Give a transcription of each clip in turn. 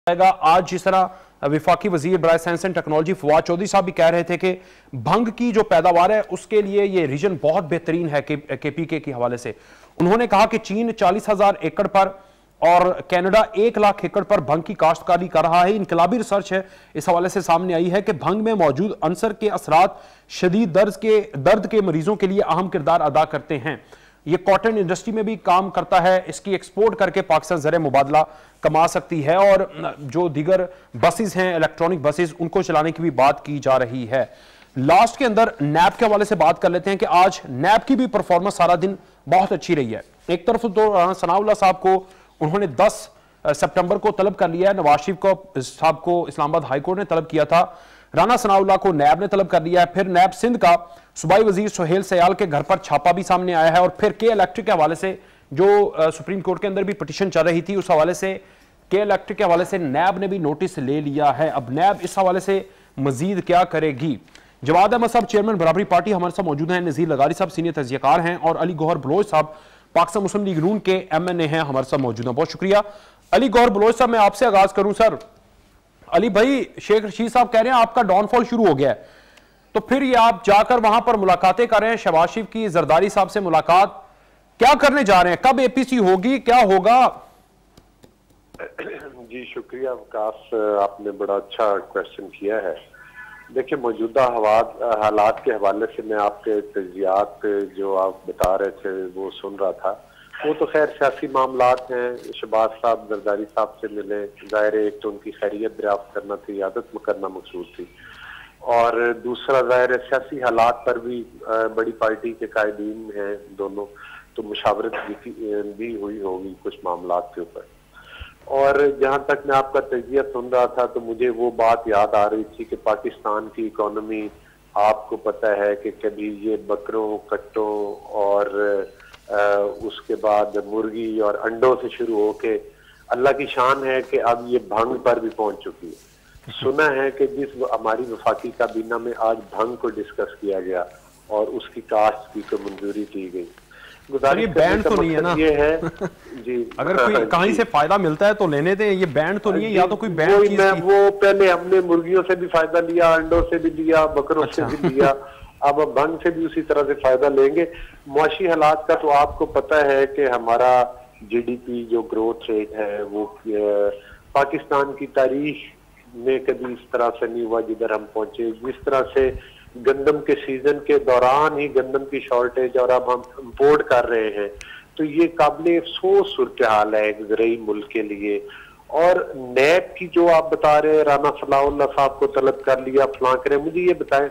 आज जिस तरह विफाकी वजीर बराए science and technology Fawad Chaudhry साहब भी कह रहे थे कि भंग की जो पैदावार है उसके लिए ये रीजन बहुत बेहतरीन है केपीके के हवाले से। उन्होंने कहा कि चीन 40,000 एकड़ पर और कनाडा 1 लाख एकड़ पर भंग की काश्तकारी कर रहा है। इनकलाबी रिसर्च है इस हवाले से सामने आई है कि भंग में मौजूद अंसर के असरात शदीद दर्द के मरीजों के लिए अहम किरदार अदा करते हैं। ये कॉटन इंडस्ट्री में भी काम करता है, इसकी एक्सपोर्ट करके पाकिस्तान ज़र मुबादला कमा सकती है और जो दीगर बसेस हैं इलेक्ट्रॉनिक बसेस उनको चलाने की भी बात की जा रही है। लास्ट के अंदर नैब के हवाले से बात कर लेते हैं कि आज नैब की भी परफॉर्मेंस सारा दिन बहुत अच्छी रही है। एक तरफ तो सनाउल्लाह साहब को उन्होंने 10 सितंबर को तलब कर लिया है, नवाज शरीफ साहब को इस्लामाबाद हाईकोर्ट ने तलब किया था, राना सनाउल्लाह को नैब ने तलब कर लिया है। फिर नैब सिंध का सूबाई वजीर सुहेल सयाल के घर पर छापा भी सामने आया है और फिर के इलेक्ट्रिक के हवाले से जो सुप्रीम कोर्ट के अंदर भी पिटीशन चल रही थी उस हवाले से के इलेक्ट्रिक के हवाले से नैब ने भी नोटिस ले लिया है। अब नैब इस हवाले से मजीद क्या करेगी? जवाद अहमद साहब चेयरमैन बराबरी पार्टी हमारे साथ मौजूद हैं, नज़ीर लगारी साहब सीनियर तजियाकार हैं और अली गौहर बलोच साहब पाकिस्तान मुस्लिम लीग नून के MNA हैं, हमारे साथ मौजूद हैं। बहुत शुक्रिया। अली गौहर बलोच साहब, मैं आपसे आगाज करूं। सर अली भाई, शेख रशीद साहब कह रहे हैं आपका डाउनफॉल शुरू हो गया है, तो फिर ये आप जाकर वहां पर मुलाकातें कर रहे हैं, शहबाज शरीफ की जरदारी साहब से मुलाकात क्या करने जा रहे हैं? कब APC होगी, क्या होगा? जी शुक्रिया वकास, आपने बड़ा अच्छा क्वेश्चन किया है। देखिए, मौजूदा हालात के हवाले से मैं आपके तजियात जो आप बता रहे थे वो सुन रहा था। वो तो खैर सियासी मामलात हैं। शहबाज साहब जरदारी साहब से मिले, जाहिर है एक तो उनकी खैरियत दरियाफ्त करना थी, इयादत करना मकसूद थी, और दूसरा जाहिर है सियासी हालात पर भी बड़ी पार्टी के कायदीन हैं दोनों, तो मुशावरत भी हुई होगी कुछ मामलात के ऊपर। और जहां तक मैं आपका तजिया सुन रहा था तो मुझे वो बात याद आ रही थी कि पाकिस्तान की इकोनॉमी, आपको पता है कि कभी ये बकरों, कट्टों और उसके बाद मुर्गी और अंडों से शुरू होके अल्लाह की शान है कि अब ये भंग पर भी पहुंच चुकी है। सुना है कि जिस हमारी वफाकी काबीना में आज भंग को डिस्कस किया गया और उसकी कास्ट की तो मंजूरी की गई। ये बैंड तो नहीं है ना? ये है जी, अगर कोई कहीं से फायदा मिलता है तो लेने दें, ये बैंड तो नहीं है, या तो कोई बैंड चीज वो पहले हमने मुर्गियों से भी फायदा लिया, अंडों से भी लिया, बकरों से भी लिया, अब भंग से भी उसी तरह से फायदा लेंगे। मुआशी हालात का तो आपको पता है कि हमारा GDP जो ग्रोथ रेट है वो पाकिस्तान की तारीख में कभी इस तरह से नहीं हुआ जिधर हम पहुंचे। जिस तरह से गंदम के सीजन के दौरान ही गंदम की शॉर्टेज और अब हम इंपोर्ट कर रहे हैं, तो ये काबिल अफसोस सूरत हाल है एक ज़रूरी मुल्क के लिए। और नैब की जो आप बता रहे हैं, राना सनाउल्लाह साहब को तलब कर लिया, फलां करें, मुझे ये बताएं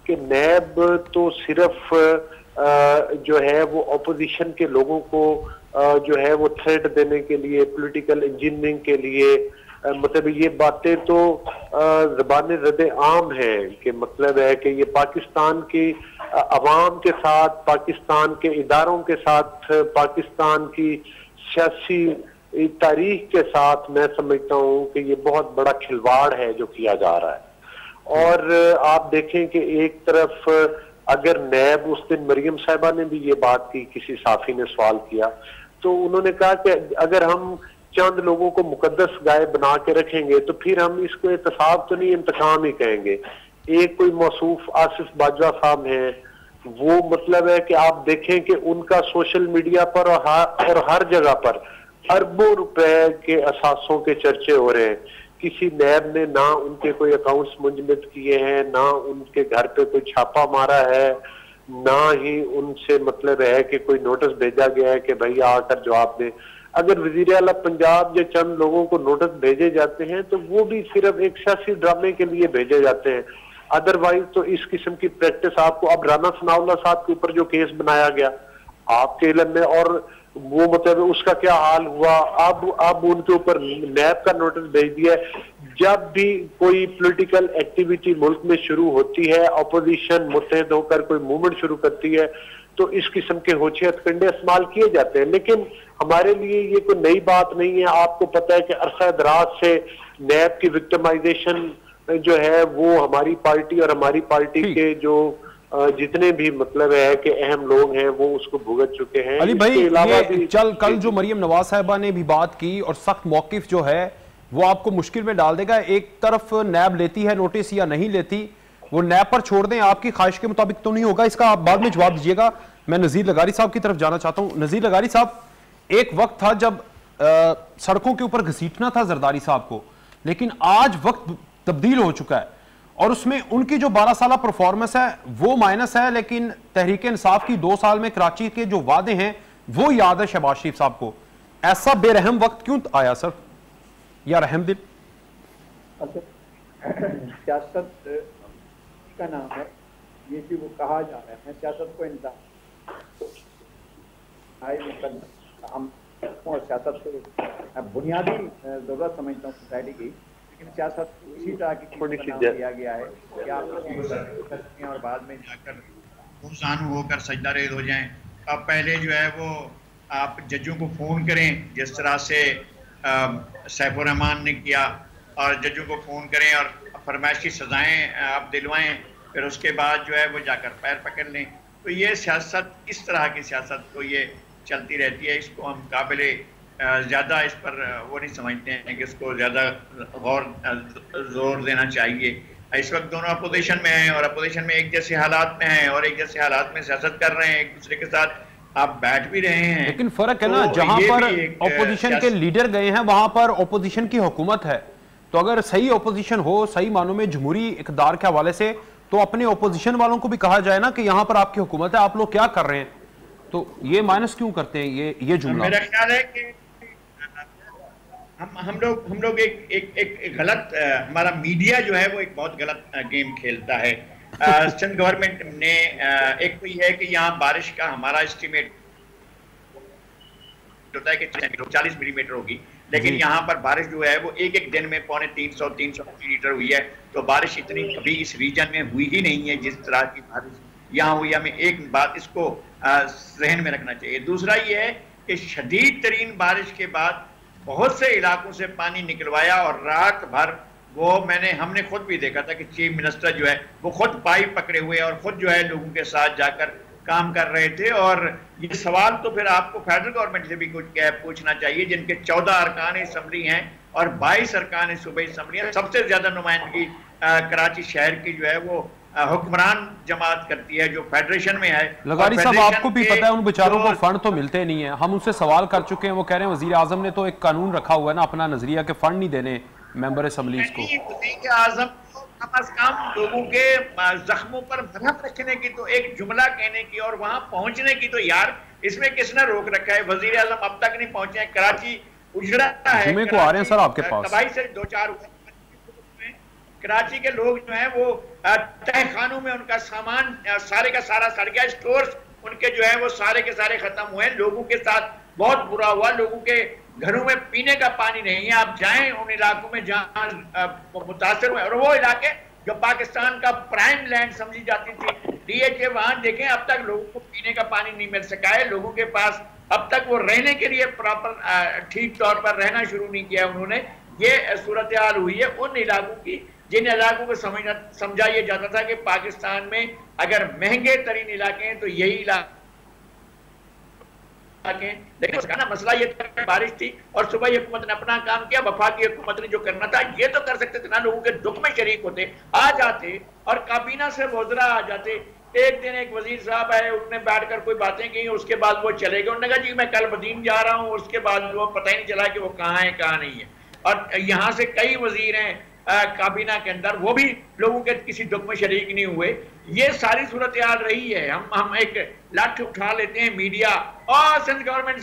कि नैब तो सिर्फ जो है वो अपोजिशन के लोगों को जो है वो थ्रेट देने के लिए, पॉलिटिकल इंजीनियरिंग के लिए, मतलब ये बातें तो ज़बान रद्द आम है कि मतलब है कि ये पाकिस्तान की अवाम के साथ, पाकिस्तान के इदारों के साथ, पाकिस्तान की सियासी तारीख के साथ मैं समझता हूँ कि ये बहुत बड़ा खिलवाड़ है जो किया जा रहा है। और आप देखें कि एक तरफ अगर नैब, उस दिन मरियम साहिबा ने भी ये बात की, किसी साफी ने सवाल किया तो उन्होंने कहा कि अगर हम चंद लोगों को मुकद्दस गाय बना के रखेंगे तो फिर हम इसको एहतसाब तो नहीं, इंतकाम ही कहेंगे। एक कोई मौसूफ आसिफ बाजवा साहब हैं, वो मतलब है कि आप देखें कि उनका सोशल मीडिया पर और हर जगह पर अरबों रुपए के असासों के चर्चे हो रहे हैं। किसी नैब ने ना उनके कोई अकाउंट्स मुंजमद किए हैं, ना उनके घर पे कोई छापा मारा है, ना ही उनसे मतलब है कि कोई नोटिस भेजा गया है कि भाई आकर जवाब दें। अगर वजीर आला पंजाब या चंद लोगों को नोटिस भेजे जाते हैं तो वो भी सिर्फ एक सियासी ड्रामे के लिए भेजे जाते हैं, अदरवाइज तो इस किस्म की प्रैक्टिस आपको, अब राना सनाउल्लाह साहब के ऊपर जो केस बनाया गया आपके इल्म में, और वो मतलब उसका क्या हाल हुआ, अब उनके ऊपर नैब का नोटिस भेज दिया। जब भी कोई पॉलिटिकल एक्टिविटी मुल्क में शुरू होती है, अपोजिशन मुत्तहद होकर कोई मूवमेंट शुरू करती है, तो इस किस्म के होचे हथकंडे इस्तेमाल किए जाते हैं। लेकिन हमारे लिए ये कोई नई बात नहीं है। आपको पता है कि अरसा दराज से नैब की विक्टिमाइजेशन जो है वो हमारी पार्टी और हमारी पार्टी के जो जितने भी मतलब है कि अहम लोग हैं वो उसको भुगत चुके हैं। अली भाई, ये कल जो मरियम नवाज साहिबा ने भी बात की और सख्त मौकिफ जो है वो आपको मुश्किल में डाल देगा। एक तरफ नैब लेती है नोटिस या नहीं लेती, वो नैब पर छोड़ दें, आपकी ख्वाहिश के मुताबिक तो नहीं होगा। इसका आप बाद में जवाब दीजिएगा। मैं नज़ीर लगारी साहब की तरफ जाना चाहता हूं। नज़ीर लगारी साहब, एक वक्त था जब सड़कों के ऊपर घसीटना था जरदारी साहब को, लेकिन आज वक्त तब्दील हो चुका है और उसमें उनकी जो 12 साल परफॉर्मेंस है वो माइनस है, लेकिन तहरीक इंसाफ की 2 साल में कराची के जो वादे हैं वो याद है शहबाज शरीफ साहब को। ऐसा बेरहम वक्त क्यों आया सर, या रहम दिल? सियासत का नाम है ये कि वो कहा जा रहा है, मैं सियासत को इंतजार हम और सियासत को बुनियादी जरूरत समझता हूँ सोसाइटी की, लेकिन सियासत इसी तरह की चीज का नाम दिया गया है कि आप और बाद में जाकर मुंसानु होकर सजदा रेज़ हो जाएं। अब पहले जो है वो आप जजों को फ़ोन करें जिस तरह से सैफुर रहमान ने किया, और जजों को फ़ोन करें और फरमाइशी सजाएं आप दिलवाएं, फिर उसके बाद जो है वो जाकर पैर पकड़ लें। तो ये सियासत, इस तरह की सियासत को ये चलती रहती है। इसको हम काबिले ज़्यादा इस पर वो नहीं समझते हैं कि इसको ज़्यादा जोर देना चाहिए। इस वक्त दोनों अपोजिशन में हैं और अपोजिशन में एक जैसे हालात में हैं और एक जैसे हालात में सियासत कर रहे हैं, एक दूसरे के साथ आप बैठ भी रहे हैं। लेकिन फर्क है ना, जहां पर ऑपोजिशन के लीडर गए हैं वहां पर ऑपोजिशन की हुकूमत है। तो अगर सही ऑपोजिशन हो, सही मानों में जमहूरी इक़्तिदार के हवाले से, तो अपने ऑपोजिशन वालों को भी कहा जाए ना कि यहाँ पर आपकी हुकूमत है, आप लोग क्या कर रहे हैं। तो ये माइनस क्यों करते हैं ये जुमला? मेरा ख्याल है कि हम लोग एक गलत, हमारा मीडिया जो है वो एक बहुत गलत गेम खेलता है। सिंध गवर्नमेंट ने एक तो ये है कि यहाँ बारिश का हमारा एस्टिमेट होता है कि 40 मिलीमीटर होगी, लेकिन यहाँ पर बारिश जो है वो एक दिन में 350 मिलीमीटर हुई है। तो बारिश इतनी कभी इस रीजन में हुई ही नहीं है जिस तरह की बारिश यहाँ हुई। हमें एक बात इसको जहन में रखना चाहिए। दूसरा ये है कि शदीद तरीन बारिश के बाद बहुत से इलाकों से पानी निकलवाया और रात भर हमने खुद भी देखा था कि चीफ मिनिस्टर जो है वो खुद पाइप पकड़े हुए और खुद जो है लोगों के साथ जाकर काम कर रहे थे। और ये सवाल तो फिर आपको फेडरल गवर्नमेंट से भी कुछ पूछना चाहिए, जिनके 14 अरकान असम्बली हैं और 22 अरकान सूबाई असम्बली हैं। सबसे ज्यादा नुमाइंदगी कराची शहर की जो है वो हुक्मरान जमात करती है जो फेडरेशन में है। लगारी साहब, आपको भी पता है उन बेचारों को फंड तो मिलते नहीं है। हम उनसे सवाल कर चुके हैं, वो कह रहे हैं वजीर आजम ने तो एक कानून रखा हुआ है ना अपना नजरिया के फंड नहीं देने मेंबर असम्बलीज को। वजीर आजम कम अज कम लोगों के जख्मों पर मरहम रखने की तो एक जुमला कहने की और वहां पहुंचने की, तो यार इसमें किसने रोक रखा है? वजीर आजम अब तक नहीं पहुंचे। कराची उजड़ा है, जुमे को आ रहे हैं सर आपके पास, तबाही से 2-4 हुए। कराची के लोग जो हैं वो तहखानों में उनका सामान सारे का सारा सड़ गया, स्टोर्स उनके जो है वो सारे के सारे खत्म हुए। लोगों के साथ बहुत बुरा हुआ, लोगों के घरों में पीने का पानी नहीं है। आप जाएं उन इलाकों में जहां मुतासर हुए, और वो इलाके जो पाकिस्तान का प्राइम लैंड समझी जाती थी DHA, वहां देखें अब तक लोगों को पीने का पानी नहीं मिल सका है। लोगों के पास अब तक वो रहने के लिए प्रॉपर ठीक तौर पर रहना शुरू नहीं किया उन्होंने। ये सूरत हाल हुई है उन इलाकों की जिन इलाकों को समझा ये जाता था कि पाकिस्तान में अगर महंगे तरीन इलाके हैं तो यही इलाके, लेकिन उसका ना मसला ये था बारिश थी और सुबह हुकूमत ने अपना काम किया। वफाकी हुकूमत ने जो करना था ये तो कर सकते थे ना, लोगों के दुख में शरीक होते, आ जाते और काबीना से वज़रा आ जाते। एक दिन एक वजीर साहब आए, उन्होंने बैठकर कोई बातें की, उसके बाद वो चले गए। उन्होंने कहा जी मैं कल बदीन जा रहा हूँ, उसके बाद वो पता ही नहीं चला कि वो कहाँ है कहाँ नहीं है। और यहाँ से कई वजीर हैं काबीना के अंदर, वो भी लोगों के किसी दुख में शरीक नहीं हुए। ये सारी सूरत हाल रही है। हम एक लाठी उठा लेते हैं मीडिया और सिंध गवर्नमेंट,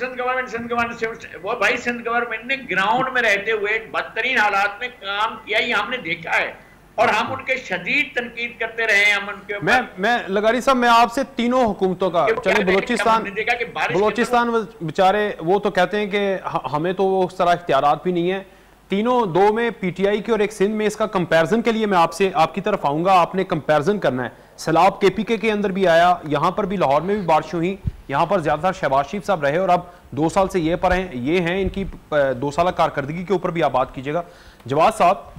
वो भाई सिंध गवर्नमेंट ने ग्राउंड में रहते हुए बदतरीन हालात में काम किया, ये हमने देखा है और हम उनके शदीद तनकीद करते रहे हैं। हम उनके मैं लगारी साहब, मैं आपसे तीनों हुकूमतों का, चलिए बलोचिस्तान बेचारे वो तो कहते हैं कि हमें तो उस तरह इख्तियारात भी नहीं है। तीनों, दो में PTI की और एक सिंध में, इसका कंपैरिजन के लिए मैं आपसे आपकी तरफ आऊंगा। आपने कंपैरिजन करना है। सैलाब KPK के अंदर भी आया, यहाँ पर भी लाहौर में भी बारिश हुई, यहाँ पर ज्यादातर शहबाज शरीफ साहब रहे और अब 2 साल से ये पर हैं, ये हैं इनकी 2 साल कारकर्दगी के ऊपर भी आप बात कीजिएगा। जवाद साहब,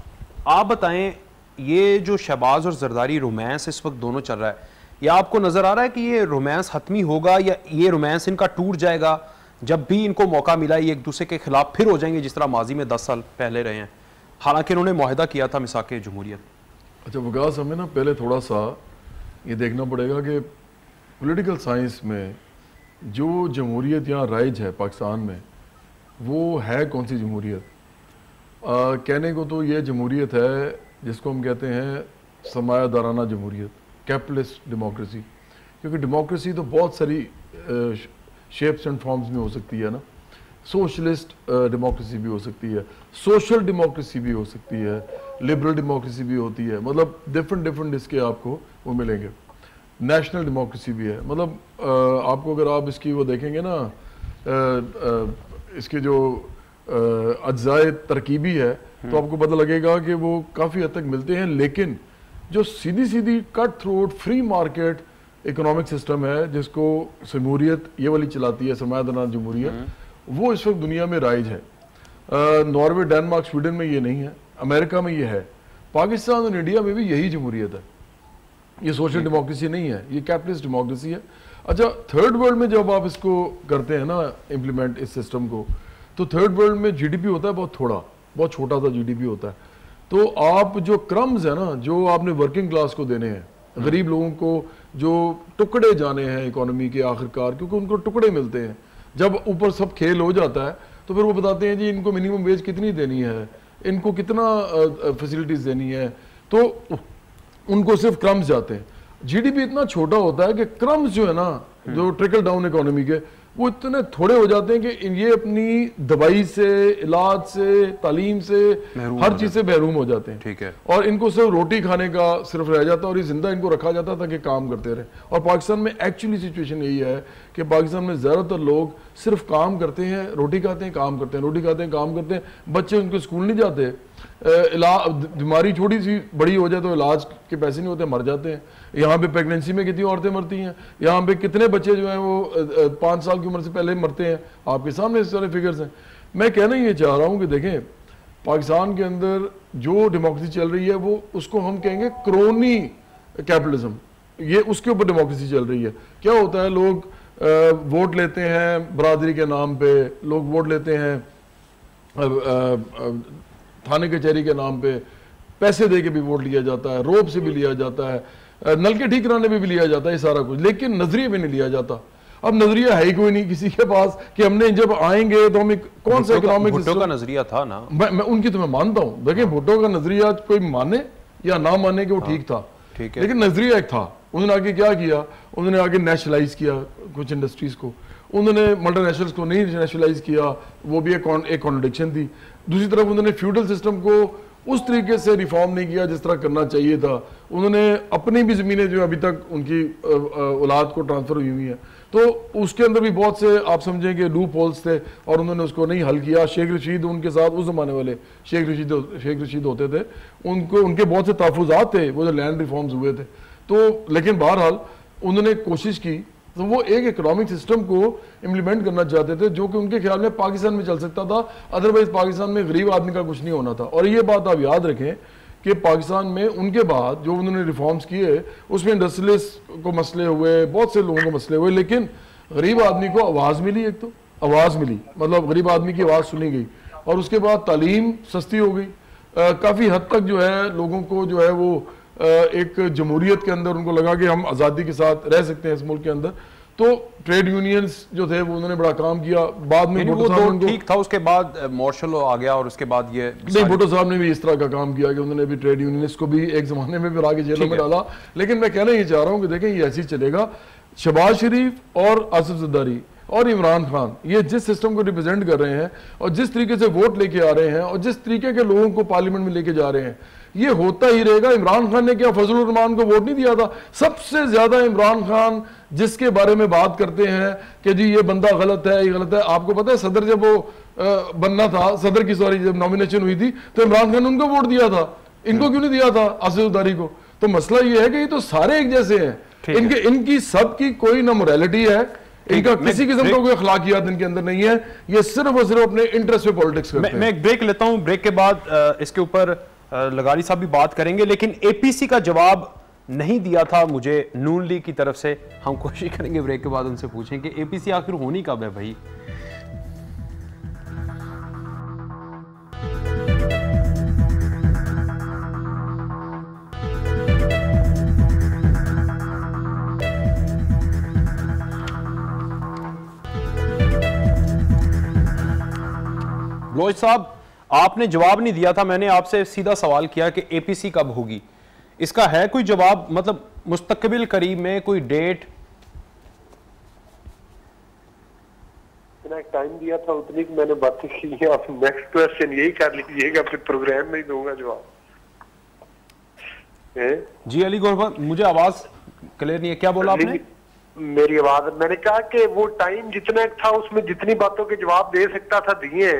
आप बताएं, ये जो शहबाज और जरदारी रोमांस इस वक्त दोनों चल रहा है, या आपको नजर आ रहा है कि ये रोमांस हतमी होगा या ये रोमांस इनका टूट जाएगा? जब भी इनको मौका मिला ये एक दूसरे के खिलाफ फिर हो जाएंगे जिस तरह माजी में 10 साल पहले रहे हैं। हालांकि उन्होंने मुआहदा किया था मिसाक जमहूरियत। अच्छा वकास, हमें ना पहले थोड़ा सा ये देखना पड़ेगा कि पॉलिटिकल साइंस में जो जमहूरियत यहाँ राइज है पाकिस्तान में, वो है कौन सी जमहूरियत? कहने को तो ये जमहूरियत है जिसको हम कहते हैं सरमायादाराना जमहूरियत, कैपिटलिस्ट डेमोक्रेसी। क्योंकि डेमोक्रेसी तो बहुत सारी शेप्स एंड फॉर्म्स में हो सकती है ना। सोशलिस्ट डेमोक्रेसी भी हो सकती है, सोशल डेमोक्रेसी भी हो सकती है, लिबरल डेमोक्रेसी भी होती है, मतलब डिफरेंट इसके आपको वो मिलेंगे। नेशनल डेमोक्रेसी भी है, मतलब आपको अगर आप इसकी वो देखेंगे ना, इसके जो अज्जाए तरकीबी है तो आपको पता लगेगा कि वो काफ़ी हद तक मिलते हैं। लेकिन जो सीधी cut throat free market economic system है जिसको जमहूरियत ये वाली चलाती है, सरमायादाराना जमहूरियत, वो इस वक्त दुनिया में राइज है। नॉर्वे, डेनमार्क, स्वीडन में ये नहीं है, अमेरिका में ये है, पाकिस्तान और इंडिया में भी यही जमहूरियत है। ये सोशल डेमोक्रेसी नहीं है, ये कैपिटलिस्ट डेमोक्रेसी है। अच्छा, थर्ड वर्ल्ड में जब आप इसको करते हैं ना इम्प्लीमेंट इस सिस्टम को, तो थर्ड वर्ल्ड में जीडीपी होता है बहुत थोड़ा, बहुत छोटा सा जीडीपी होता है। तो आप जो क्रम्स है ना, जो आपने वर्किंग क्लास को देने हैं, गरीब लोगों को जो टुकड़े जाने हैं इकोनॉमी के आखिरकार, क्योंकि उनको टुकड़े मिलते हैं, जब ऊपर सब खेल हो जाता है तो फिर वो बताते हैं जी इनको मिनिमम वेज कितनी देनी है, इनको कितना फैसिलिटीज देनी है, तो उनको सिर्फ क्रम्स जाते हैं। जीडीपी इतना छोटा होता है कि क्रम्स जो है ना, जो ट्रिकल डाउन इकोनॉमी के, वो इतने थोड़े हो जाते हैं कि ये अपनी दवाई से, इलाज से, तालीम से, हर चीज से महरूम हो जाते हैं। ठीक है। और इनको सिर्फ रोटी खाने का सिर्फ रह जाता है, और ये जिंदा इनको रखा जाता था कि काम करते रहे। और पाकिस्तान में एक्चुअली सिचुएशन यही है कि पाकिस्तान में ज्यादातर लोग सिर्फ काम करते हैं, रोटी खाते हैं, काम करते हैं, रोटी खाते हैं, काम करते हैं। बच्चे उनके स्कूल नहीं जाते, बीमारी थोड़ी सी बड़ी हो जाए तो इलाज के पैसे नहीं होते, मर जाते हैं। यहाँ पे प्रेगनेंसी में कितनी औरतें मरती हैं, यहाँ पे कितने बच्चे जो हैं वो 5 साल की उम्र से पहले मरते हैं, आपके सामने इस सारे फिगर्स हैं। मैं कहना ये चाह रहा हूँ कि देखें, पाकिस्तान के अंदर जो डेमोक्रेसी चल रही है वो उसको हम कहेंगे क्रोनी कैपिटलिज्म, ये उसके ऊपर डेमोक्रेसी चल रही है। क्या होता है, लोग वोट लेते हैं बरादरी के नाम पे, लोग वोट लेते हैं थाने कचहरी के नाम पे, पैसे दे के भी वोट लिया जाता है, रोब से भी लिया जाता है, नलके ठीक कराने में भी लिया जाता है, ये सारा कुछ, लेकिन नजरिए में नहीं लिया जाता। अब नजरिया है ही कोई नहीं किसी के पास कि हमने जब आएंगे तो हम कौन सा इकोनॉमिक भुट्टो का नजरिया था ना, मैं उनकी तो मैं मानता हूँ। देखिए भुट्टो का नजरिया कोई माने या ना माने कि वो ठीक था, ठीक है, लेकिन नजरिया एक था। उन्होंने आगे क्या किया, उन्होंने आगे नेशनलाइज किया कुछ इंडस्ट्रीज को, उन्होंने मल्टीनेशनल्स को नहीं नेशनलाइज किया, वो भी एक कॉन्ट्रडिक्शन थी। दूसरी तरफ उन्होंने फ्यूडल सिस्टम को उस तरीके से रिफॉर्म नहीं किया जिस तरह करना चाहिए था। उन्होंने अपनी भी ज़मीनें जो अभी तक उनकी औलाद को ट्रांसफ़र हुई हुई हैं, तो उसके अंदर भी बहुत से आप समझें कि लूप होल्स थे और उन्होंने उसको नहीं हल किया। शेख रशीद उनके साथ, उस ज़माने वाले शेख रशीद होते थे, उनके बहुत से तहफ़्फ़ुज़ात थे, वो जो लैंड रिफॉर्म्स हुए थे। तो लेकिन बहरहाल उन्होंने कोशिश की, तो वो एक इकोनॉमिक सिस्टम को इम्प्लीमेंट करना चाहते थे जो कि उनके ख्याल में पाकिस्तान में चल सकता था, अदरवाइज पाकिस्तान में गरीब आदमी का कुछ नहीं होना था। और ये बात आप याद रखें कि पाकिस्तान में उनके बाद जो उन्होंने रिफॉर्म्स किए उसमें इंडस्ट्रियलिस्ट को मसले हुए, बहुत से लोगों को मसले हुए, लेकिन गरीब आदमी को आवाज़ मिली, एक तो आवाज़ मिली, मतलब गरीब आदमी की आवाज़ सुनी गई, और उसके बाद तालीम सस्ती हो गई। काफ़ी हद तक जो है लोगों को जो है वो एक जमहूरियत के अंदर उनको लगा कि हम आज़ादी के साथ रह सकते हैं इस मुल्क के अंदर। तो ट्रेड यूनियंस जो थे वो उन्होंने बड़ा काम किया। बाद में भुट्टो साहब ठीक था, उसके बाद मार्शल आ गया और उसके बाद ये नहीं, भुट्टो साहब ने भी इस तरह का काम किया कि उन्होंने भी ट्रेड यूनियंस को भी एक जमाने में फिर आगे जेलों में डाला। लेकिन मैं कहना ये चाह रहा हूँ कि देखें ये ऐसे ही चलेगा। शहबाज शरीफ और आसिफ जरदारी और इमरान खान ये जिस सिस्टम को रिप्रेजेंट कर रहे हैं और जिस तरीके से वोट लेके आ रहे हैं और जिस तरीके के लोगों को पार्लियामेंट में लेके जा रहे हैं, ये होता ही रहेगा। इमरान खान ने क्या फजलुर रहमान को वोट नहीं दिया था? सबसे ज्यादा इमरान खान जिसके बारे में बात करते हैं कि जी ये बंदा गलत है, ये गलत है। आपको पता है सदर जब वो बनना था, सदर की सॉरी जब नॉमिनेशन हुई थी तो इमरान खान ने उनको वोट दिया था, इनको क्यों नहीं दिया था, आसिफ जरदारी को? तो मसला ये है कि ये तो सारे एक जैसे हैं, इनकी सबकी कोई ना मोरालिटी है, इनका किसी किस्म का कोई अखलाकियात इनके अंदर नहीं है, ये सिर्फ और सिर्फ अपने इंटरेस्ट पे पॉलिटिक्स करते हैं। मैं एक ब्रेक लेता हूं, ब्रेक के बाद इसके ऊपर लगारी साहब भी बात करेंगे, लेकिन एपीसी का जवाब नहीं दिया था मुझे नून लीग की तरफ से। हम कोशिश करेंगे ब्रेक के बाद उनसे पूछें कि एपीसी आखिर होनी कब है भाई। बलोच साहब, आपने जवाब नहीं दिया था, मैंने आपसे सीधा सवाल किया कि एपीसी कब होगी, इसका है कोई जवाब? मतलब मुस्तकबिल करीब में कोई डेट? इतना टाइम दिया था उतनी की मैंने बातें की है। आप नेक्स्ट क्वेश्चन यही कर लीजिएगा, फिर प्रोग्राम में ही दूंगा जवाब। जी अली गोरबा, मुझे आवाज क्लियर नहीं है, क्या बोला आपने? मेरी आवाज, मैंने कहा कि वो टाइम जितना था उसमें जितनी बातों के जवाब दे सकता था दिए,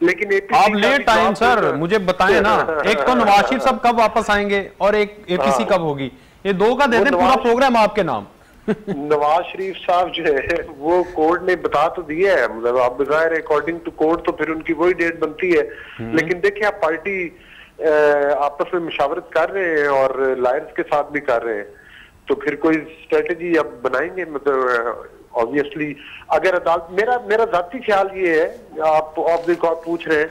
लेकिन आप ले टाइम सर मुझे बताएं ना। एक तो नवाज शरीफ साहब कब वापस आएंगे और एक एपीसी कब होगी, ये दो का दे दें पूरा प्रोग्राम आपके नाम। नवाज शरीफ साहब जो है वो कोर्ट ने बता तो दिया है, मतलब आप बजाय अकॉर्डिंग टू कोर्ट तो फिर उनकी वही डेट बनती है। लेकिन देखिए आप पार्टी आपस में मुशावरत कर रहे हैं और लायर्स के साथ भी कर रहे हैं, तो फिर कोई स्ट्रेटेजी अब बनाएंगे। मतलब ऑब्वियसली अगर अदालत, मेरा जाती ख्याल ये है, आप ऑफ द रिकॉर्ड पूछ रहे हैं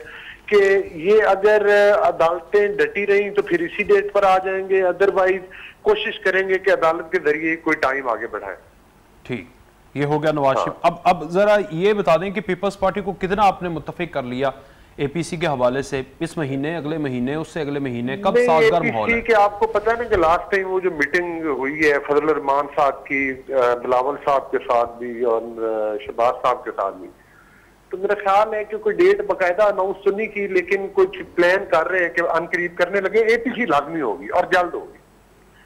कि ये अगर अदालतें डटी रही तो फिर इसी डेट पर आ जाएंगे, अदरवाइज कोशिश करेंगे कि अदालत के जरिए कोई टाइम आगे बढ़ाए। ठीक, ये हो गया नवाज शरीफ। अब जरा ये बता दें कि पीपल्स पार्टी को कितना आपने मुत्तफिक कर लिया एपीसी के हवाले से, इस महीने, अगले महीने, उससे अगले महीने, कब साजगार माहौल है? कि आपको पता है ना कि लास्ट टाइम वो जो मीटिंग हुई है फजल रहमान साहब की, बिलावल साहब के साथ भी और शहबाज साहब के साथ भी, तो मेरा ख्याल है कि कोई डेट बाकायदा अनाउंस तो नहीं की, लेकिन कुछ प्लान कर रहे हैं कि अनकरीब करने लगे। एपीसी लाजमी होगी और जल्द होगी,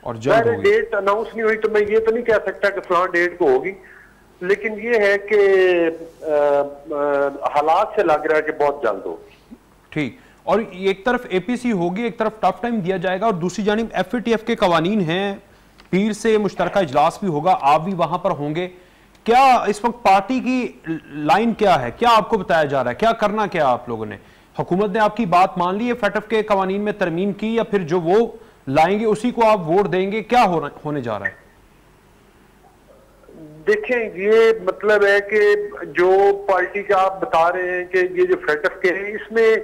और जल्द होगी। डेट अनाउंस नहीं हुई तो मैं ये तो नहीं कह सकता कि फलां डेट को होगी, लेकिन ये है कि हालात से लग रहा है कि बहुत जल्द होगी। ठीक, और एक तरफ एपीसी होगी, एक तरफ टफ टाइम दिया जाएगा, और दूसरी जानिब एफएटीएफ के कवानीन हैं, पीर से मुश्तरका इजलास भी होगा, आप भी वहां पर होंगे। क्या इस वक्त पार्टी की लाइन क्या है, क्या आपको बताया जा रहा है, क्या करना क्या आप लोगों ने? हुकूमत ने आपकी बात मान ली है, एफएटीएफ के कवानीन में तरमीम की, या फिर जो वो लाएंगे उसी को आप वोट देंगे? क्या होने जा रहा है? देखें, ये मतलब है कि जो पार्टी का आप बता रहे हैं कि ये जो एफएटीएफ के हैं, इसमें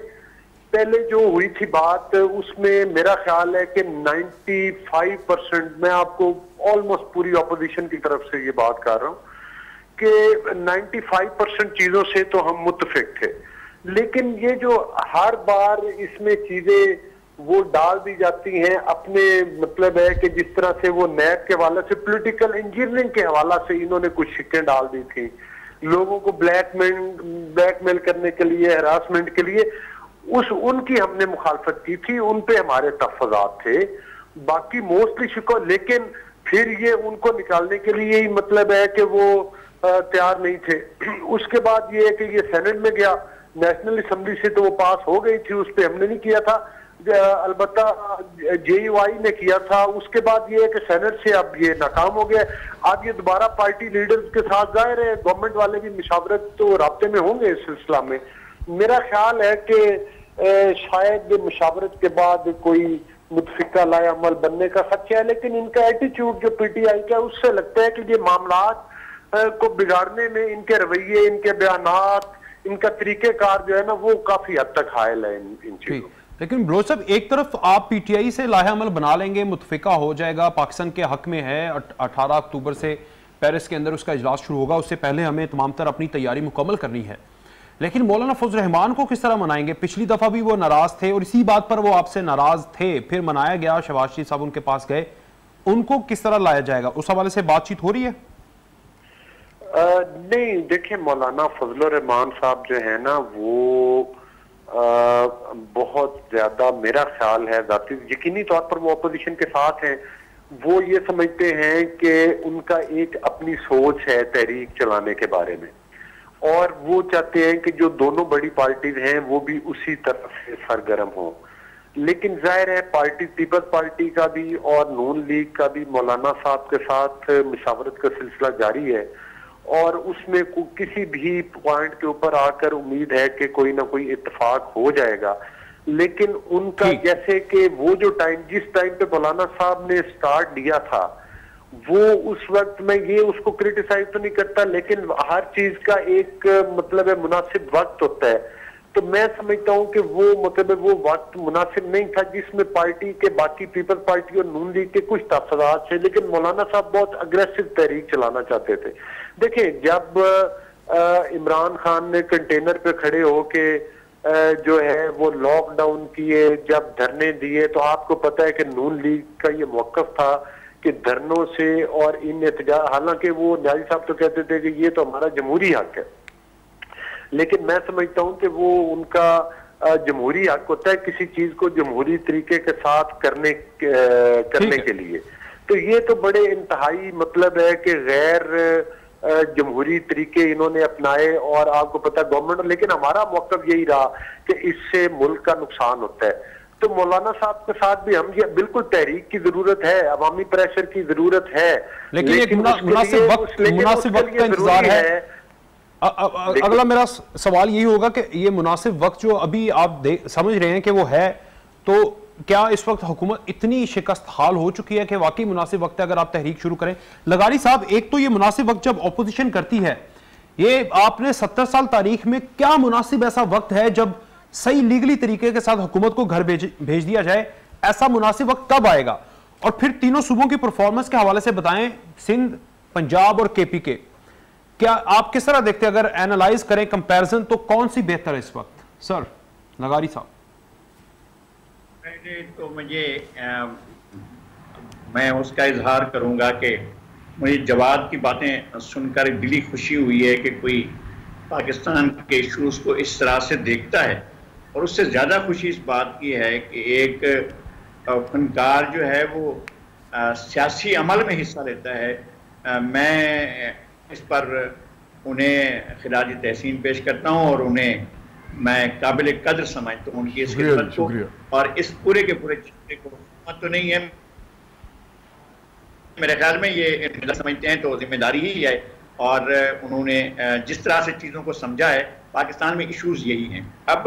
पहले जो हुई थी बात, उसमें मेरा ख्याल है कि 95% मैं आपको ऑलमोस्ट पूरी ऑपोजिशन की तरफ से ये बात कर रहा हूं कि 95% चीजों से तो हम मुत्तफिक थे, लेकिन ये जो हर बार इसमें चीजें वो डाल दी जाती हैं अपने, मतलब है कि जिस तरह से वो नैब के हवाले से, पॉलिटिकल इंजीनियरिंग के हवाला से इन्होंने कुछ शिक्कें डाल दी थी लोगों को ब्लैकमेल करने के लिए, हरासमेंट के लिए, उनकी हमने मुखालफत की थी, उन पे हमारे तहफ़्फ़ुज़ात थे, बाकी मोस्टली शिकवा। लेकिन फिर ये उनको निकालने के लिए ही मतलब है कि वो तैयार नहीं थे। उसके बाद ये है कि ये सेनेट में गया, नेशनल असेंबली से तो वो पास हो गई थी, उस पर हमने नहीं किया था, अलबत्ता जेयूआई ने किया था। उसके बाद ये है कि सेनेट से अब ये नाकाम हो गया। अब ये दोबारा पार्टी लीडर्स के साथ जाहिर है गवर्नमेंट वाले भी मुशावरत तो राब्ते में होंगे इस सिलसिला में। मेरा ख्याल है कि शायद मुशावरत के बाद कोई मुतफिका लाए अमल बनने का खदशा है, लेकिन इनका एटीट्यूड जो पीटीआई का, उससे लगता है कि ये मामलात को बिगाड़ने में इनके रवैये, इनके बयानात, इनका तरीकेकार जो है ना वो काफी हद तक हायल है इन चीजों। लेकिन बलोच साहब, एक तरफ आप पीटीआई से लाहे अमल बना लेंगे, मुतफिका हो जाएगा, पाकिस्तान के हक में है, 18 अक्टूबर से पेरिस के अंदर उसका इजलास शुरू होगा, उससे पहले हमें तमाम तर अपनी तैयारी मुकम्मल करनी है। लेकिन मौलाना फजल रहमान को किस तरह मनाएंगे? पिछली दफा भी वो नाराज थे और इसी बात पर वो आपसे नाराज थे, फिर मनाया गया, शहबाज शरीफ साहब उनके पास गए, उनको किस तरह लाया जाएगा? उस हवाले से बातचीत हो रही है? नहीं, देखिए मौलाना फजल रहमान साहब जो है ना वो बहुत ज्यादा, मेरा ख्याल है जाती यकीनी तौर पर वो अपोजिशन के साथ हैं। वो ये समझते हैं कि उनका एक अपनी सोच है तहरीक चलाने के बारे में, और वो चाहते हैं कि जो दोनों बड़ी पार्टीज हैं वो भी उसी तरफ से सरगर्म हो। लेकिन जाहिर है पार्टी, पीपल्स पार्टी का भी और नून लीग का भी मौलाना साहब के साथ मुशावरत का सिलसिला जारी है, और उसमें किसी भी पॉइंट के ऊपर आकर उम्मीद है कि कोई ना कोई इत्तेफाक हो जाएगा। लेकिन उनका जैसे कि वो जो टाइम, जिस टाइम पे मौलाना साहब ने स्टार्ट लिया था, वो उस वक्त में ये उसको क्रिटिसाइज तो नहीं करता, लेकिन हर चीज का एक मतलब है मुनासिब वक्त होता है। तो मैं समझता हूं कि वो मतलब वो वक्त मुनासिब नहीं था जिसमें पार्टी के बाकी पीपल्स पार्टी और नून लीग के कुछ तफसादात थे, लेकिन मौलाना साहब बहुत अग्रेसिव तहरीक चलाना चाहते थे। देखिए, जब इमरान खान ने कंटेनर पे खड़े होके जो है वो लॉकडाउन किए, जब धरने दिए, तो आपको पता है कि नून लीग का ये मौकफ था कि धरनों से और इन एहतजाज, हालांकि वो न्याजी साहब तो कहते थे कि ये तो हमारा जमहूरी हक है, लेकिन मैं समझता हूं कि वो उनका जमहूरी हक होता है किसी चीज को जमहूरी तरीके के साथ करने के लिए। तो ये तो बड़े इंतहाई मतलब है कि गैर जमहूरी तरीके इन्होंने अपनाए, और आपको पता है गवर्नमेंट, लेकिन हमारा मौकफ यही रहा कि इससे मुल्क का नुकसान होता है। तो मौलाना साहब के साथ भी हम ये बिल्कुल तहरीक की जरूरत है, अवामी प्रेशर की जरूरत है, लेकिन एक मुनासिब वक्त का इंतजार है। अगला मेरा सवाल यही होगा कि ये मुनासिब वक्त जो अभी आप समझ रहे हैं कि वो है, तो क्या इस वक्त हुकूमत इतनी शिकस्त हाल हो चुकी है कि वाकई मुनासिब वक्त है अगर आप तहरीक शुरू करें? लगारी साहब, एक तो ये मुनासिब वक्त जब ऑपोजिशन करती है, ये आपने 70 साल तारीख में क्या मुनासिब ऐसा वक्त है जब सही लीगली तरीके के साथ हुकूमत को घर भेज दिया जाए? ऐसा मुनासिब वक्त कब आएगा? और फिर तीनों सूबों की परफॉर्मेंस के हवाले से बताएं, सिंध, पंजाब और केपी के, क्या आप किस तरह देखते हैं? अगर एनालाइज करें कंपैरिजन, तो कौन सी बेहतर है इस वक्त? सर लगारी साहब। तो मैं उसका इजहार करूंगा कि मुझे जवाब की बातें सुनकर दिली खुशी हुई है कि कोई पाकिस्तान के इशूज़ को इस तरह से देखता है, और उससे ज़्यादा खुशी इस बात की है कि एक फनकार जो है वो सियासी अमल में हिस्सा लेता है। मैं इस पर उन्हें खिराज तहसीन पेश करता हूँ और उन्हें मैं काबिल कदर समझता हूँ उनकी इस खिदमत को, और इस पूरे के पूरे चीज़ को तो नहीं है, मेरे ख्याल में ये समझते हैं तो जिम्मेदारी ही है, और उन्होंने जिस तरह से चीज़ों को समझा है, पाकिस्तान में इश्यूज यही हैं। अब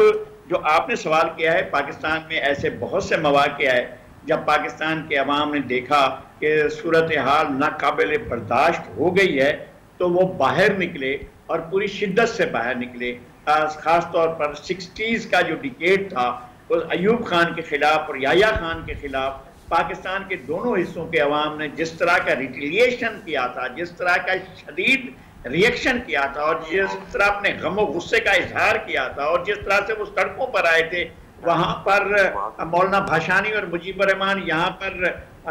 जो आपने सवाल किया है, पाकिस्तान में ऐसे बहुत से मौक़े आए जब पाकिस्तान के अवाम ने देखा कि सूरत हाल नाकाबिल बर्दाश्त हो गई है, तो वो बाहर निकले और पूरी शिद्दत से बाहर निकले। ख़ास तौर पर 60s का जो डिकेड था, उस अयूब खान के खिलाफ और याया खान के खिलाफ पाकिस्तान के दोनों हिस्सों के अवाम ने जिस तरह का रिटेलिएशन किया था, जिस तरह का शदीद रिएक्शन किया था, और जिस तरह अपने गम और गुस्से का इजहार किया था, और जिस तरह से वो सड़कों पर आए थे, वहाँ पर मौलाना भाषानी और मुजीबर रहमान, यहाँ पर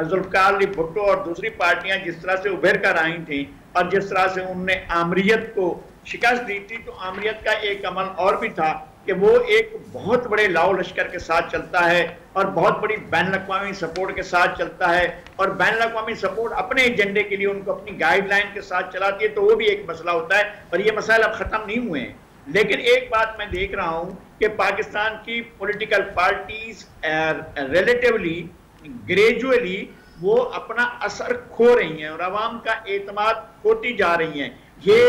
जुल्फ़िकार अली भुट्टो और दूसरी पार्टियां जिस तरह से उभर कर आई थी, और जिस तरह से उनने आमरीत को शिकस्त दी थी, तो आमरीत का एक अमल और भी था कि वो एक बहुत बड़े लाओ लश्कर के साथ चलता है और बहुत बड़ी बैन अवी सपोर्ट के साथ चलता है, और बैन अवी सपोर्ट अपने एजेंडे के लिए उनको अपनी गाइडलाइन के साथ चलाती है, तो वो भी एक मसला होता है, और ये मसाइल अब ख़त्म नहीं हुए हैं। लेकिन एक बात मैं देख रहा हूँ कि पाकिस्तान की पॉलिटिकल पार्टीज रिलेटिवली ग्रेजुअली वो अपना असर खो रही हैं और अवाम का एतमाद खोती जा रही हैं। ये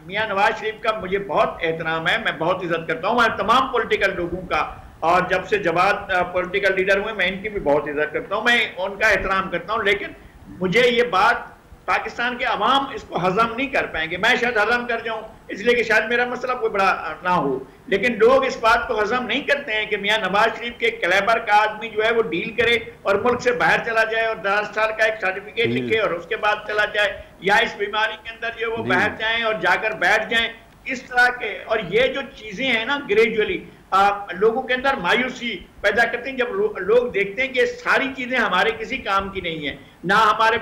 मियां नवाज शरीफ का मुझे बहुत एहतराम है, मैं बहुत इज्जत करता हूँ, मैं तमाम पॉलिटिकल लोगों का, और जब से जवाद पॉलिटिकल लीडर हुए मैं इनकी भी बहुत इज्जत करता हूँ, मैं उनका एहतराम करता हूँ। लेकिन मुझे ये बात पाकिस्तान के अवाम इसको हजम नहीं कर पाएंगे। मैं शायद हजम कर जाऊं इसलिए कि शायद मेरा मसला कोई बड़ा ना हो, लेकिन लोग इस बात को हजम नहीं करते हैं कि मियां नवाज शरीफ के कैलेबर का आदमी जो है वो डील करे और मुल्क से बाहर चला जाए और 10 साल का एक सर्टिफिकेट लिखे और उसके बाद चला जाए, या इस बीमारी के अंदर जो वो बाहर जाएं और जाकर बैठ जाएं, इस तरह के। और ये जो चीजें हैं ना ग्रेजुअली लोगों के अंदर मायूसी पैदा करते हैं जब लोग देखते हैं कि सारी चीजें हमारे किसी काम की नहीं है, ना हमारे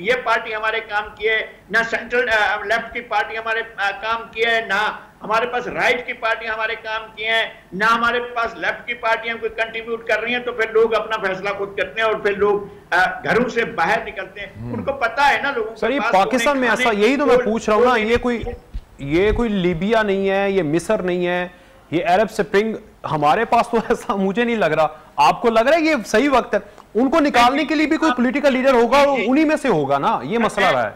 ये पार्टी हमारे काम की है, ना सेंट्रल लेफ्ट की पार्टी हमारे काम की है, ना हमारे पास राइट की पार्टी हमारे काम की है, ना हमारे पास लेफ्ट की पार्टियां कोई कंट्रीब्यूट कर रही हैं, तो फिर लोग अपना फैसला खुद करते हैं और फिर लोग घरों से बाहर निकलते हैं। उनको पता है ना लोगों सर, ये पाकिस्तान में ऐसा, यही तो मैं पूछ रहा हूँ ना, ये कोई लीबिया नहीं है, ये मिस्र नहीं है, ये अरब स्प्रिंग हमारे पास तो ऐसा मुझे नहीं लग रहा। आपको लग रहा है ये सही वक्त है? उनको निकालने के लिए भी कोई पॉलिटिकल लीडर होगा, उन्हीं में से होगा ना, ये मसला रहा है।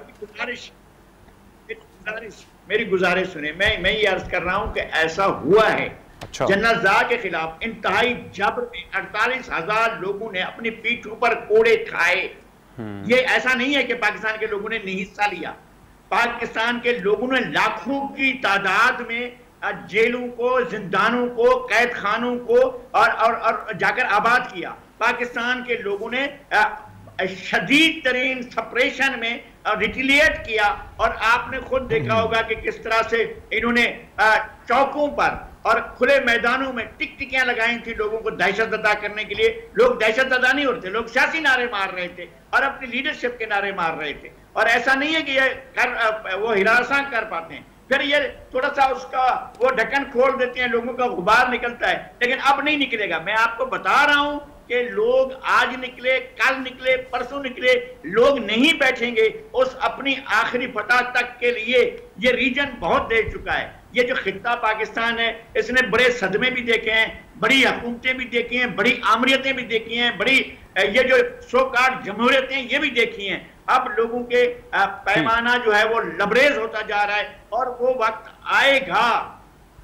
मेरी गुजारिश सुने, मैं ये अर्ज कर रहा हूं कि ऐसा हुआ है। अच्छा। जनरल ज़ा के खिलाफ इंतहाई जबर में 48,000 लोगों ने अपनी पीठ ऊपर कोड़े खाए। ये ऐसा नहीं है कि पाकिस्तान के लोगों ने नहीं हिस्सा लिया, पाकिस्तान के लोगों ने लाखों की तादाद में जेलों को, जिंदानों को, कैद खानों को और जाकर आबाद किया। पाकिस्तान के लोगों ने शदीद तरीन सप्रेशन में रिटिलिएट किया, और आपने खुद देखा होगा कि किस तरह से इन्होंने चौकों पर और खुले मैदानों में टिकटिकियां लगाई थी लोगों को दहशत अदा करने के लिए। लोग दहशत अदा नहीं होते, लोग सियासी नारे मार रहे थे और अपनी लीडरशिप के नारे मार रहे थे। और ऐसा नहीं है कि ये वो हिरासा कर पाते हैं, फिर ये थोड़ा सा उसका वो ढक्कन खोल देते हैं, लोगों का गुबार निकलता है, लेकिन अब नहीं निकलेगा। मैं आपको बता रहा हूं कि लोग आज निकले, कल निकले, परसों निकले, लोग नहीं बैठेंगे उस अपनी आखिरी फतह तक के लिए। ये रीजन बहुत दे चुका है। ये जो खित्ता पाकिस्तान है, इसने बड़े सदमे भी देखे हैं, बड़ी हुकूमतें भी देखी हैं, बड़ी आमरीतें भी देखी हैं, बड़ी ये जो सो कार्ड जमहूरियतें ये भी देखी हैं। अब लोगों के पैमाना जो है वो लबरेज होता जा रहा है, और वो वक्त आएगा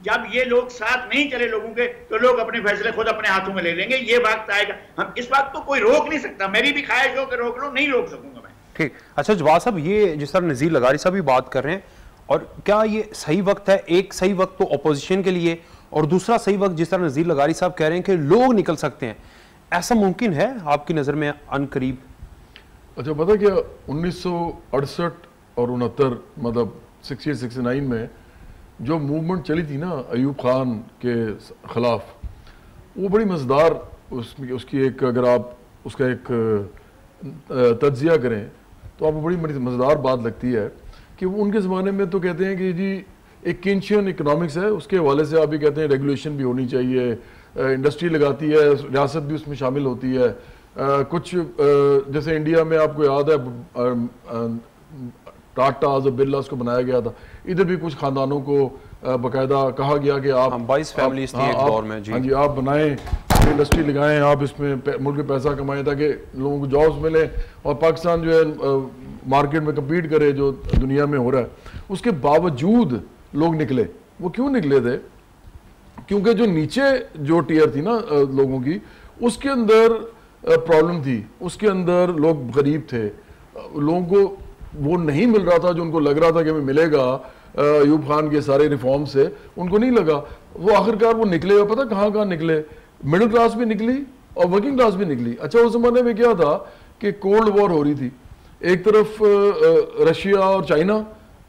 जब ये लोग साथ नहीं चले लोगों के, तो लोग अपने फैसले खुद अपने हाथों में ले लेंगे। ये वक्त आएगा, हम इस बात को कोई रोक नहीं सकता। मेरी भी ख्वाहिश हो कि रोक लो, नहीं रोक सकूंगा मैं। ठीक, अच्छा जवाब साहब, ये जिस तरह नज़ीर लगारी साहब भी बात कर रहे हैं, और क्या ये सही वक्त है? एक सही वक्त तो अपोजिशन के लिए, और दूसरा सही वक्त जिस तरह नज़ीर लगारी साहब कह रहे हैं कि लोग निकल सकते हैं, ऐसा मुमकिन है आपकी नज़र में अनकरीब? अच्छा, पता क्या 1968 और 69 मतलब 68-69 में जो मूवमेंट चली थी ना अयूब खान के खिलाफ, वो बड़ी मज़ेदार उसकी एक, अगर आप उसका एक तज्जिया करें तो आपको बड़ी मज़ेदार बात लगती है कि वो उनके ज़माने में तो कहते हैं कि जी एक केंशियन इकोनॉमिक्स है, उसके हवाले से आप भी कहते हैं रेगुलेशन भी होनी चाहिए, इंडस्ट्री लगाती है, रियासत भी उसमें शामिल होती है। कुछ जैसे इंडिया में आपको याद है टाटाज और बिरलास को बनाया गया था, इधर भी कुछ खानदानों को बाकायदा कहा गया कि आप 22 फैमिलीज थी एक दौर में। हाँ जी, आप बनाएं, इंडस्ट्री लगाएं, आप इसमें मुल्क में पैसा कमाएं ताकि लोगों को जॉब्स मिले और पाकिस्तान जो है मार्केट में कम्पीट करे जो दुनिया में हो रहा है। उसके बावजूद लोग निकले। वो क्यों निकले थे? क्योंकि जो नीचे जो टीयर थी ना लोगों की, उसके अंदर प्रॉब्लम थी, उसके अंदर लोग गरीब थे, लोगों को वो नहीं मिल रहा था जो उनको लग रहा था कि हमें मिलेगा अयूब खान के सारे रिफॉर्म से, उनको नहीं लगा। वो आखिरकार वो निकले, और पता कहाँ कहाँ निकले? मिडिल क्लास भी निकली और वर्किंग क्लास भी निकली। अच्छा, उस जमाने में क्या था कि कोल्ड वॉर हो रही थी, एक तरफ रशिया और चाइना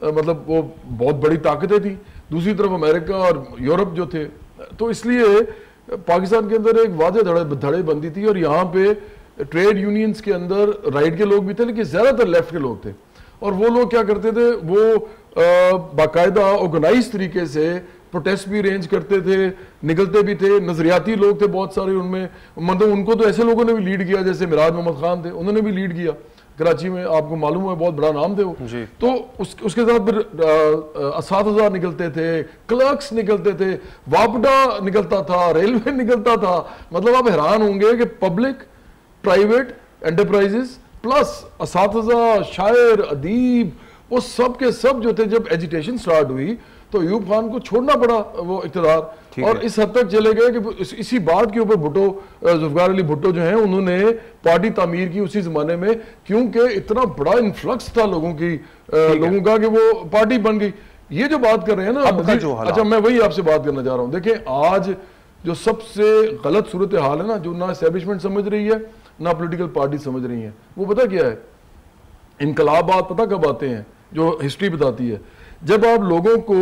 मतलब वो बहुत बड़ी ताकतें थी, दूसरी तरफ अमेरिका और यूरोप जो थे। तो इसलिए पाकिस्तान के अंदर एक वादे धड़ेबंदी थी, और यहाँ पे ट्रेड यूनियंस के अंदर राइट के लोग भी थे, लेकिन ज्यादातर लेफ्ट के लोग थे। और वो लोग क्या करते थे, वो बाकायदा ऑर्गेनाइज तरीके से प्रोटेस्ट भी अरेंज करते थे, निकलते भी थे। नजरियाती लोग थे बहुत सारे उनमें, मतलब उनको तो ऐसे लोगों ने भी लीड किया जैसे मिराज मोहम्मद खान थे, उन्होंने भी लीड किया कराची में, आपको मालूम है बहुत बड़ा नाम थे वो। तो उसके साथ फिर असातिज़ा निकलते थे, क्लर्क्स निकलते थे, वापडा निकलता था, रेलवे निकलता था। मतलब आप हैरान होंगे कि पब्लिक, प्राइवेट एंटरप्राइजेस प्लस असातिज़ा, शायर, अदीब, वो सब के सब जो थे, जब एजिटेशन स्टार्ट हुई तो अयूब खान को छोड़ना पड़ा वो इक़्तिदार, और इस हद तक चले गए कि इसी बात के ऊपर भुट्टो, जुल्फ़िकार अली भुट्टो जो हैं, उन्होंने पार्टी तामीर की उसी जमाने में, क्योंकि इतना बड़ा इन्फ्लक्स था लोगों का कि वो पार्टी बन गई। ये जो बात कर रहे हैं ना, अच्छा मैं वही आपसे बात करना चाह रहा हूँ। देखिए, आज जो सबसे गलत सूरत हाल है ना, जो ना एस्टेब्लिशमेंट समझ रही है ना पॉलिटिकल पार्टी समझ रही है, वो पता क्या है? इनकलाबात पता कब आते हैं? जो हिस्ट्री बताती है, जब आप लोगों को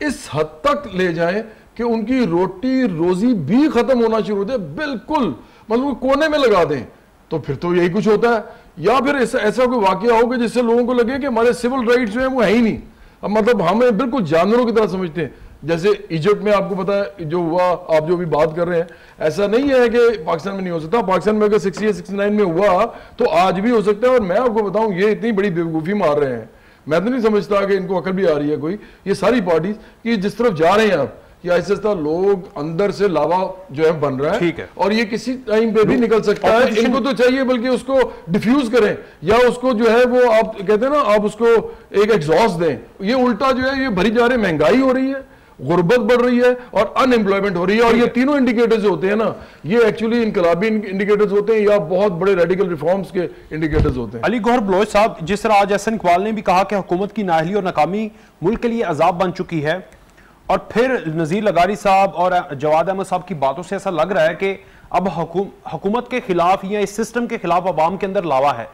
इस हद तक ले जाएं कि उनकी रोटी रोजी भी खत्म होना शुरू होती है, बिल्कुल मतलब कोने में लगा दें, तो फिर तो यही कुछ होता है। या फिर ऐसा कोई वाकया हो कि जिससे लोगों को लगे कि हमारे सिविल राइट्स जो है वो है ही नहीं, अब मतलब हमें बिल्कुल जानवरों की तरह समझते हैं। जैसे इजिप्ट में आपको पता है जो हुआ, आप जो भी बात कर रहे हैं, ऐसा नहीं है कि पाकिस्तान में नहीं हो सकता। पाकिस्तान में अगर 68-69 में हुआ तो आज भी हो सकता है। और मैं आपको बताऊं, ये इतनी बड़ी बेवकूफ़ी मार रहे हैं, मैं तो नहीं समझता कि इनको अकल भी आ रही है कोई, ये सारी पार्टीज कि जिस तरफ जा रहे हैं आप, कि ऐसे लोग अंदर से लावा जो है बन रहा है, ठीक है, और ये किसी टाइम पे भी निकल सकता है। इनको तो चाहिए बल्कि उसको डिफ्यूज करें, या उसको जो है वो आप कहते हैं ना, आप उसको एक एग्जॉस्ट दें। ये उल्टा जो है ये भरी जा रही, महंगाई हो रही है, गुर्बत बढ़ रही है और अनएम्प्लॉयमेंट हो रही है। और ये तीनों इंडिकेटर्स होते हैं ना, ये एक्चुअली इनकलाबी इंडिकेटर्स होते हैं या बहुत बड़े रेडिकल रिफॉर्म्स के इंडिकेटर्स होते हैं। अली गौहर बलोच साहब, जिस तरह आज एहसन इकबाल ने भी कहा कि हुकूमत की नाअहली और नाकामी मुल्क के लिए अजाब बन चुकी है, और फिर नज़ीर लगारी साहब और जवाद अहमद साहब की बातों से ऐसा लग रहा है कि अब हुकूमत के खिलाफ या इस सिस्टम के खिलाफ अवाम के अंदर लावा है,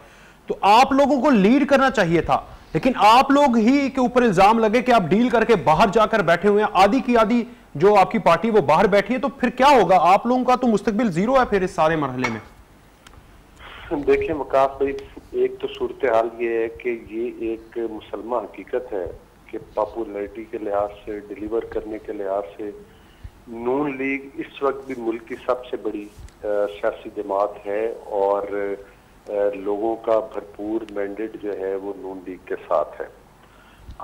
तो आप लोगों को लीड करना चाहिए था। लेकिन आप लोग ही के ऊपर इल्जाम लगे कि आप डील करके बाहर जाकर बैठे हुए हैं, आधी की आधी जो आपकी पार्टी वो बाहर बैठी है, तो फिर क्या होगा? आप लोगों का तो मुस्तकबिल जीरो है फिर इस सारे मरहले में। देखिए वकास भाई, एक तो सूरत हाल ये है कि ये एक मुसलमान हकीकत है कि पॉपुलैरिटी के लिहाज से, डिलीवर करने के लिहाज से नून लीग इस वक्त भी मुल्क की सबसे बड़ी सियासी जमात है और लोगों का भरपूर मैंडेट जो है वो नून लीग के साथ है।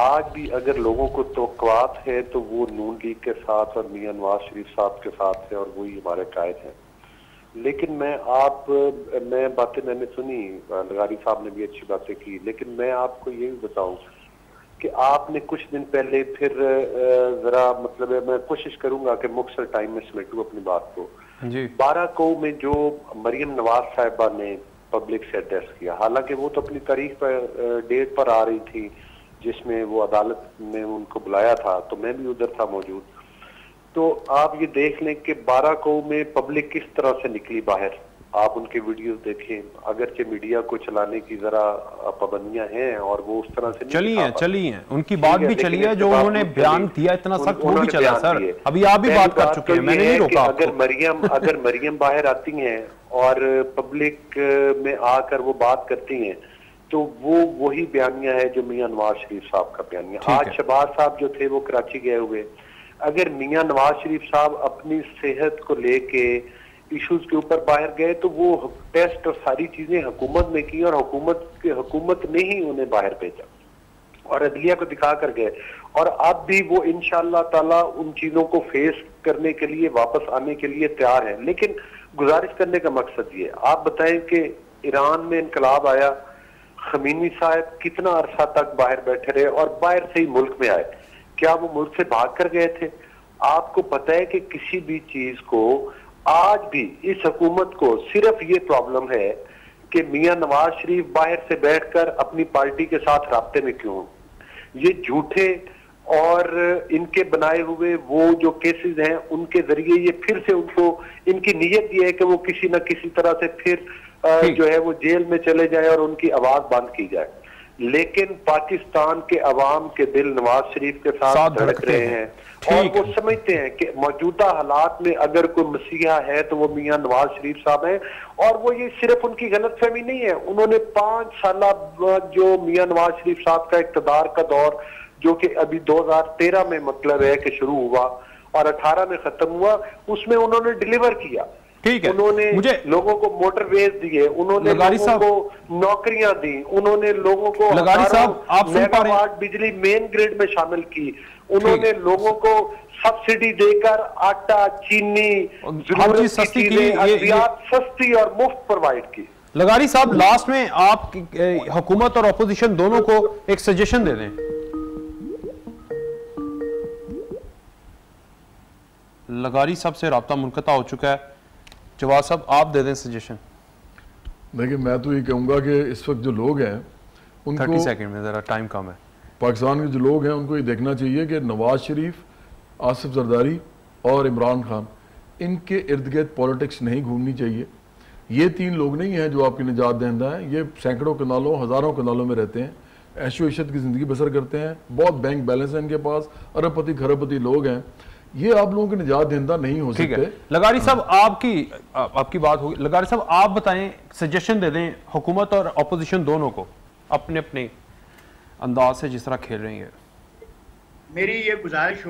आज भी अगर लोगों को तवक्कुआत है तो वो नून लीग के साथ और मियां नवाज शरीफ साहब के साथ है और वही हमारे कायद हैं। लेकिन मैं बातें मैंने सुनी, लगारी साहब ने भी अच्छी बातें की, लेकिन मैं आपको ये भी बताऊं कि आपने कुछ दिन पहले फिर जरा मतलब मैं कोशिश करूंगा कि मुख्तसर टाइम में समेटूं अपनी बात को। 12 को में जो मरियम नवाज साहिबा ने पब्लिक से एड्रेस किया, हालांकि वो तो अपनी तारीख पर डेट पर आ रही थी जिसमें वो अदालत ने उनको बुलाया था, तो मैं भी उधर था मौजूद। तो आप ये देख लें कि 12 को में पब्लिक किस तरह से निकली बाहर। आप उनके वीडियोस देखें, अगरचे मीडिया को चलाने की जरा पाबंदियां हैं और वो उस तरह से चली हैं, उनकी बात भी चली है, जो उन्होंने बयान दिया इतना सख्त वो भी चला सर। अभी आप भी बात कर चुके हैं, मैंने नहीं रोका आपको। अगर मरियम बाहर आती हैं और पब्लिक में आकर वो बात करती हैं तो वो वही बयानिया है जो मियां नवाज शरीफ साहब का बयानिया। आज शहबाज साहब जो थे वो कराची गए हुए, अगर मियां नवाज शरीफ साहब अपनी सेहत को लेके इश्यूज के ऊपर बाहर गए तो वो टेस्ट और सारी चीजें हुकूमत ने की और हुकूमत ने ही उन्हें बाहर भेजा और अदलिया को दिखा कर गए। और अब भी वो इंशाअल्लाह ताला उन चीजों को फेस करने के लिए, वापस आने के लिए तैयार है। लेकिन गुजारिश करने का मकसद ये, आप बताएं कि ईरान में इनकलाब आया, खमीनी साहब कितना अरसा तक बाहर बैठे रहे और बाहर से ही मुल्क में आए? क्या वो मुल्क से भाग कर गए थे? आपको पता है कि किसी भी चीज को आज भी इस हुकूमत को सिर्फ ये प्रॉब्लम है कि मियां नवाज शरीफ बाहर से बैठकर अपनी पार्टी के साथ राब्ते में क्यों। ये झूठे और इनके बनाए हुए वो जो केसेस हैं उनके जरिए ये फिर से उनको, इनकी नीयत ये है कि वो किसी न किसी तरह से फिर जो है वो जेल में चले जाए और उनकी आवाज बंद की जाए। लेकिन पाकिस्तान के अवाम के दिल नवाज शरीफ के साथ धड़क रहे हैं और वो समझते हैं कि मौजूदा हालात में अगर कोई मसीहा है तो वो मियां नवाज शरीफ साहब हैं। और वो ये सिर्फ उनकी गलतफहमी नहीं है, उन्होंने 5 साल जो मियां नवाज शरीफ साहब का इक़्तिदार का दौर जो कि अभी 2013 में मतलब है कि शुरू हुआ और 18 में खत्म हुआ, उसमें उन्होंने डिलीवर किया। ठीक है, उन्होंने लोगों को मोटरवेज दिए, उन्होंने लोगों को नौकरियां दी, उन्होंने लोगों को मेगावाट बिजली मेन ग्रिड में शामिल की, उन्होंने लोगों को सब्सिडी देकर आटा, चीनी, हर चीज सस्ती की, सस्ती और मुफ्त प्रोवाइड की। लगारी साहब, लास्ट में आप हुकूमत और अपोजिशन दोनों को एक सजेशन दे दें। लगारी साहब से राब्ता मुनक़ता हो चुका है, जवाब साहब आप दे दें सजेशन। देखिए मैं तो ये कहूँगा कि इस वक्त जो लोग हैं उनको 30 सेकंड में, ज़रा टाइम कम है, पाकिस्तान के जो लोग हैं उनको ये देखना चाहिए कि नवाज शरीफ, आसिफ जरदारी और इमरान खान, इनके इर्द गिर्द पॉलिटिक्स नहीं घूमनी चाहिए। ये 3 लोग नहीं हैं जो आपकी निजात दहिंदा हैं, ये सैकड़ों कनालों, हज़ारों कनालों में रहते हैं, ऐशो इशत की ज़िंदगी बसर करते हैं, बहुत बैंक बैलेंस है इनके पास, अरबपति खरबपति लोग हैं, ये आप लोगों के निजात दहिंदा नहीं हो सकते। लगारी साहब आपकी बात होगी। लगारी साहब आप बताएं, सजेशन दे दें हुकूमत और अपोजिशन दोनों को अपने अपने अंदाज से जिस तरह खेल रही है। मेरी ये गुजारिश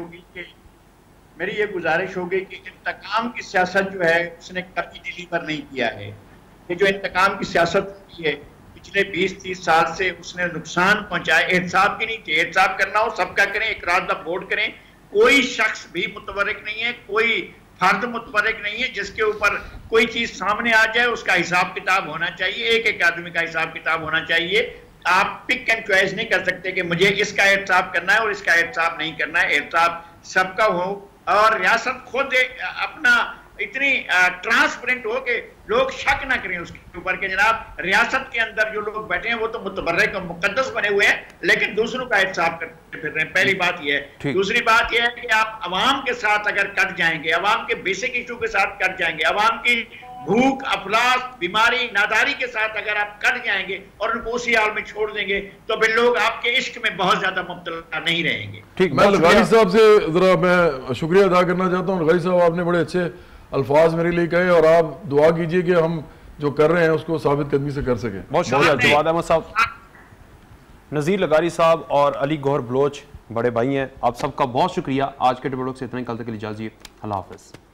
होगी कि इंतकाम की सियासत जो है उसने कभी डिलीवर नहीं किया है। ये जो इंतकाम की सियासत होती है पिछले 20-30 साल से उसने नुकसान पहुंचाया। एहतसाब की नहीं चाहिए, एहतसाब करना हो सबका करें, इकरार द बोर्ड करें, कोई शख्स भी मुतवरक नहीं है, कोई फर्द मुतवरक नहीं है जिसके ऊपर कोई चीज सामने आ जाए उसका हिसाब किताब होना चाहिए, एक आदमी का हिसाब किताब होना चाहिए। आप पिक एंड चॉइस नहीं कर सकते कि मुझे इसका एहतसाब करना है और इसका एहतसाब नहीं करना है। एहतसाब सबका हो और रियासत खुद अपना इतनी ट्रांसपेरेंट हो कि लोग शक ना करें उसके ऊपर कि जनाब रियासत के अंदर जो लोग बैठे हैं वो तो मुतबर्रक और मुकद्दस बने हुए हैं लेकिन दूसरों का एहतसाब करते फिर रहे हैं। पहली बात यह है। दूसरी बात यह है कि आप अवाम के साथ अगर कट जाएंगे, अवाम के बेसिक इशू के साथ कट जाएंगे, अवाम की भूख, अफलास, बीमारी, नादारी के साथ अगर आप कट जाएंगे और उनको उसी हाल में छोड़ देंगे तो फिर लोग आपके इश्क में बहुत ज्यादा मुब्तला नहीं रहेंगे। ठीक, मैं लगारी साहब से जरा मैं शुक्रिया अदा करना चाहता हूँ। लगारी साहब, आपने बड़े अच्छे अल्फाज मेरे लिए कहे और आप दुआ कीजिए कि हम जो कर रहे हैं उसको साबित कदमी से कर सकें। बहुत शुक्रिया जवाद अहमद साहब, नज़ीर लगारी साहब और अली गौहर बलोच बड़े भाई हैं। आप सबका बहुत शुक्रिया। आज के टिबड़ों से इतना ही, कल तक के लिए इजाज़त, अल्लाह हाफ़िज़।